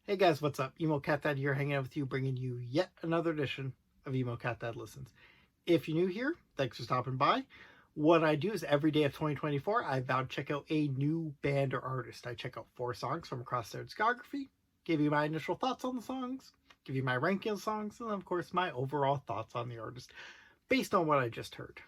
Hey guys, what's up? Emo Cat Dad here, hanging out with you, bringing you yet another edition of Emo Cat Dad Listens. If you're new here, thanks for stopping by. What I do is every day of 2024, I vow to check out a new band or artist. I check out 4 songs from across their discography, give you my initial thoughts on the songs, give you my ranking of songs, and of course my overall thoughts on the artist based on what I just heard.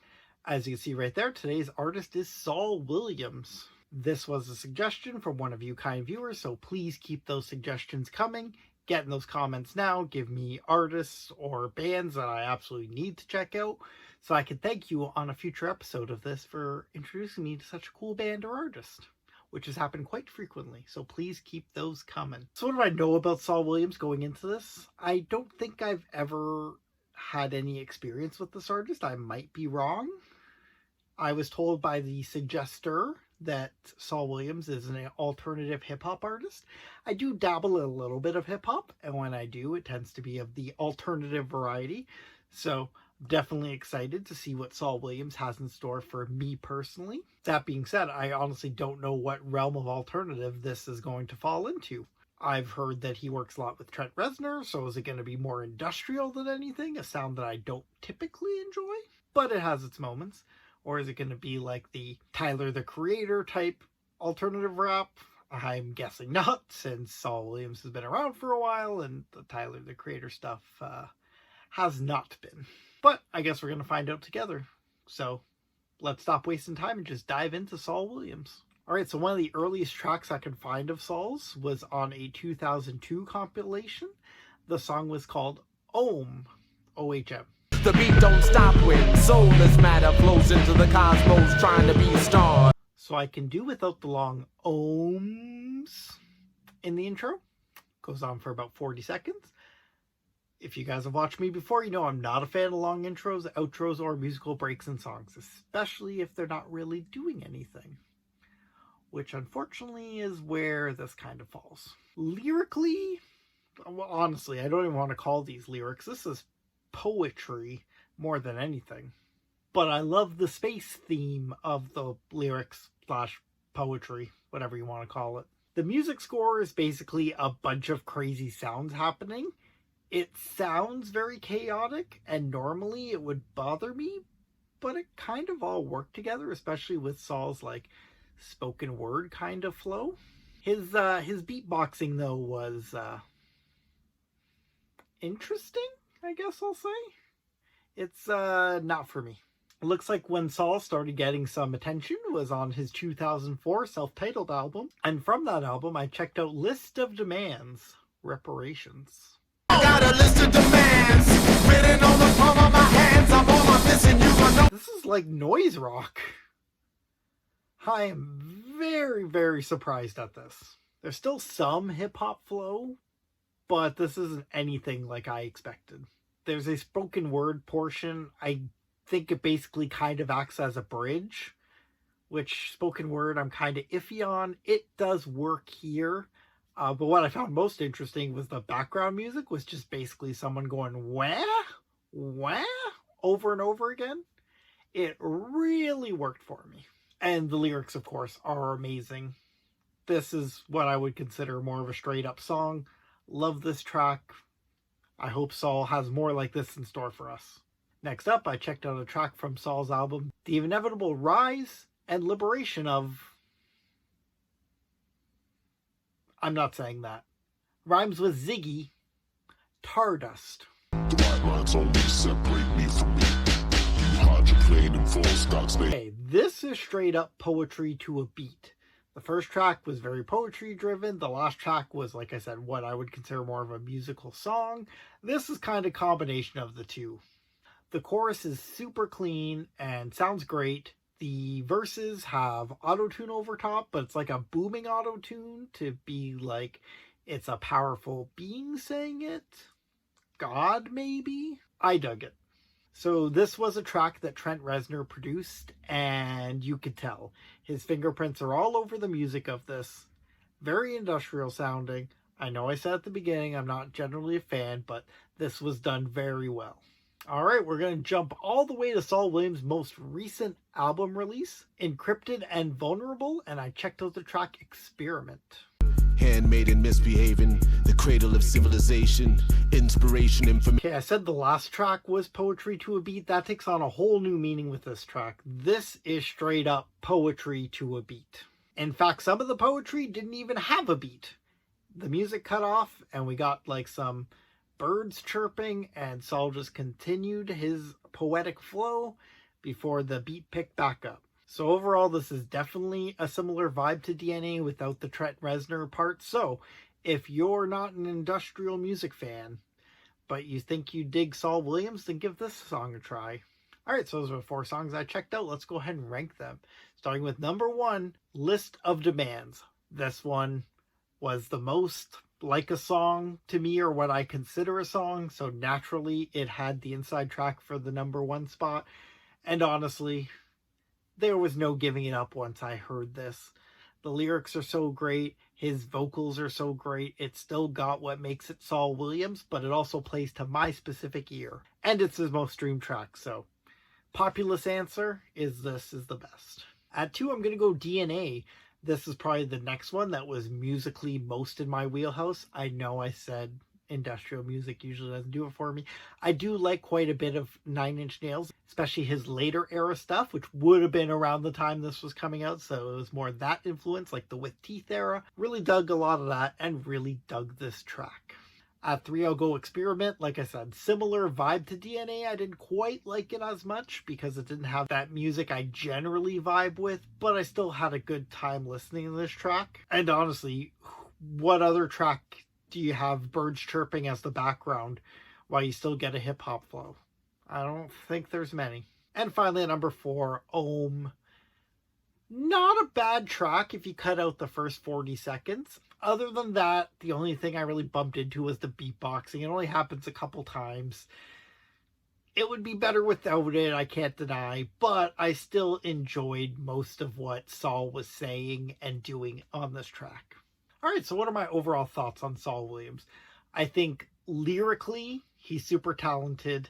As you can see right there, today's artist is Saul Williams. This was a suggestion from one of you kind viewers, so please keep those suggestions coming. Get in those comments now. Give me artists or bands that I absolutely need to check out, so I can thank you on a future episode of this for introducing me to such a cool band or artist, which has happened quite frequently, so please keep those coming. So what do I know about Saul Williams going into this? I don't think I've ever had any experience with this artist. I might be wrong. I was told by the suggester that Saul Williams is an alternative hip-hop artist. I do dabble in a little bit of hip-hop, and when I do, it tends to be of the alternative variety. So definitely excited to see what Saul Williams has in store for me personally. That being said, I honestly don't know what realm of alternative this is going to fall into. I've heard that he works a lot with Trent Reznor, so is it going to be more industrial than anything? A sound that I don't typically enjoy, but it has its moments. Or is it going to be like the Tyler, the Creator type alternative rap? I'm guessing not, since Saul Williams has been around for a while and the Tyler, the Creator stuff has not been. But I guess we're going to find out together. So let's stop wasting time and just dive into Saul Williams. Alright, so one of the earliest tracks I could find of Saul's was on a 2002 compilation. The song was called Ohm, O-H-M. The beat don't stop when soulless matter flows into the cosmos trying to be a star. So I can do without the long ohms in the intro. Goes on for about 40 seconds. If you guys have watched me before, you know I'm not a fan of long intros, outros, or musical breaks in songs, especially if they're not really doing anything. Which unfortunately is where this kind of falls. Lyrically, well, honestly, I don't even want to call these lyrics. This is poetry more than anything, but I love the space theme of the lyrics slash poetry, whatever you want to call it. The music score is basically a bunch of crazy sounds happening. It sounds very chaotic, and normally it would bother me, but it kind of all worked together, especially with Saul's like spoken word kind of flow. His beatboxing though was interesting, I guess I'll say. It's not for me. It looks like when Saul started getting some attention was on his 2004 self-titled album. And from that album, I checked out List of Demands, Reparations. I got a list of demands written on the palm of my hands. I'm on my list and you gonna know. This is like noise rock. I am very, very surprised at this. There's still some hip-hop flow, but this isn't anything like I expected. There's a spoken word portion. I think it basically kind of acts as a bridge, which spoken word I'm kind of iffy on. It does work here, but what I found most interesting was the background music was just basically someone going wah, wah, over and over again. It really worked for me. And the lyrics, of course, are amazing. This is what I would consider more of a straight up song. Love this track. I hope Saul has more like this in store for us. Next up, I checked out a track from Saul's album, The Inevitable Rise and Liberation of... I'm not saying that. Rhymes with Ziggy, Stardust. The white lines only separate me from me. You hydroplane and full stocks. Okay, this is straight up poetry to a beat. The first track was very poetry driven. The last track was, like I said, what I would consider more of a musical song. This is kind of a combination of the two. The chorus is super clean and sounds great. The verses have auto-tune over top, but it's like a booming auto-tune to be like it's a powerful being saying it. God, maybe? I dug it. So this was a track that Trent Reznor produced, and you could tell. His fingerprints are all over the music of this. Very industrial sounding. I know I said at the beginning I'm not generally a fan, but this was done very well. Alright, we're going to jump all the way to Saul Williams' most recent album release, Encrypted and Vulnerable, and I checked out the track Experiment. Handmaiden misbehaving, the cradle of civilization, inspiration, information. Okay, I said the last track was poetry to a beat. That takes on a whole new meaning with this track. This is straight up poetry to a beat. In fact, some of the poetry didn't even have a beat. The music cut off and we got like some birds chirping, and Saul just continued his poetic flow before the beat picked back up. So overall, this is definitely a similar vibe to DNA without the Trent Reznor part. So if you're not an industrial music fan, but you think you dig Saul Williams, then give this song a try. Alright, so those are the 4 songs I checked out. Let's go ahead and rank them. Starting with number 1, List of Demands. This one was the most like a song to me, or what I consider a song, so naturally it had the inside track for the number 1 spot. And honestly, there was no giving it up once I heard this. The lyrics are so great, his vocals are so great, it still got what makes it Saul Williams, but it also plays to my specific ear. And it's his most streamed track, so populous answer is this is the best. At 2, I'm going to go DNA. This is probably the next one that was musically most in my wheelhouse. I know I said industrial music usually doesn't do it for me. I do like quite a bit of 9 Inch Nails, especially his later era stuff, which would have been around the time this was coming out, so it was more that influence, like the With Teeth era. Really dug a lot of that and really dug this track. At 3, I'll go Experiment. Like I said, similar vibe to DNA. I didn't quite like it as much because it didn't have that music I generally vibe with, but I still had a good time listening to this track. And honestly, what other track do you have birds chirping as the background while you still get a hip-hop flow? I don't think there's many. And finally, at number 4, Ohm. Not a bad track if you cut out the first 40 seconds. Other than that, the only thing I really bumped into was the beatboxing. It only happens a couple times. It would be better without it, I can't deny, but I still enjoyed most of what Saul was saying and doing on this track. Alright, so what are my overall thoughts on Saul Williams? I think lyrically, he's super talented.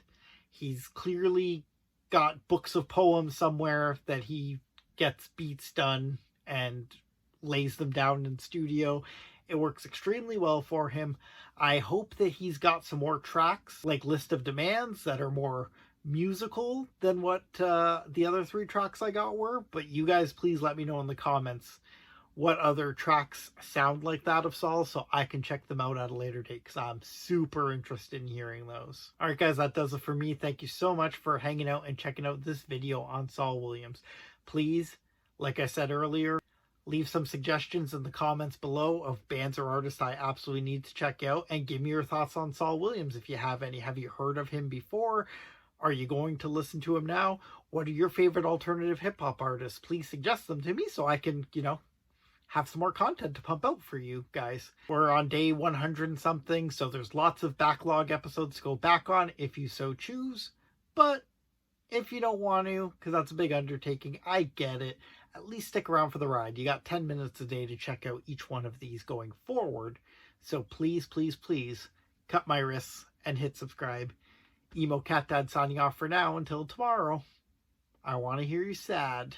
He's clearly got books of poems somewhere that he gets beats done and lays them down in studio. It works extremely well for him. I hope that he's got some more tracks like List of Demands that are more musical than what the other 3 tracks I got were, but you guys please let me know in the comments what other tracks sound like that of Saul so I can check them out at a later date, because I'm super interested in hearing those. Alright guys, that does it for me. Thank you so much for hanging out and checking out this video on Saul Williams. Please, like I said earlier, leave some suggestions in the comments below of bands or artists I absolutely need to check out, and give me your thoughts on Saul Williams if you have any. Have you heard of him before? Are you going to listen to him now? What are your favorite alternative hip-hop artists? Please suggest them to me so I can, have some more content to pump out for you guys. We're on day 100 and something, so there's lots of backlog episodes to go back on if you so choose. But if you don't want to, because that's a big undertaking, I get it. At least stick around for the ride. You got 10 minutes a day to check out each one of these going forward. So please, please, please cut my wrists and hit subscribe. Emo Cat Dad signing off for now until tomorrow. I want to hear you sad.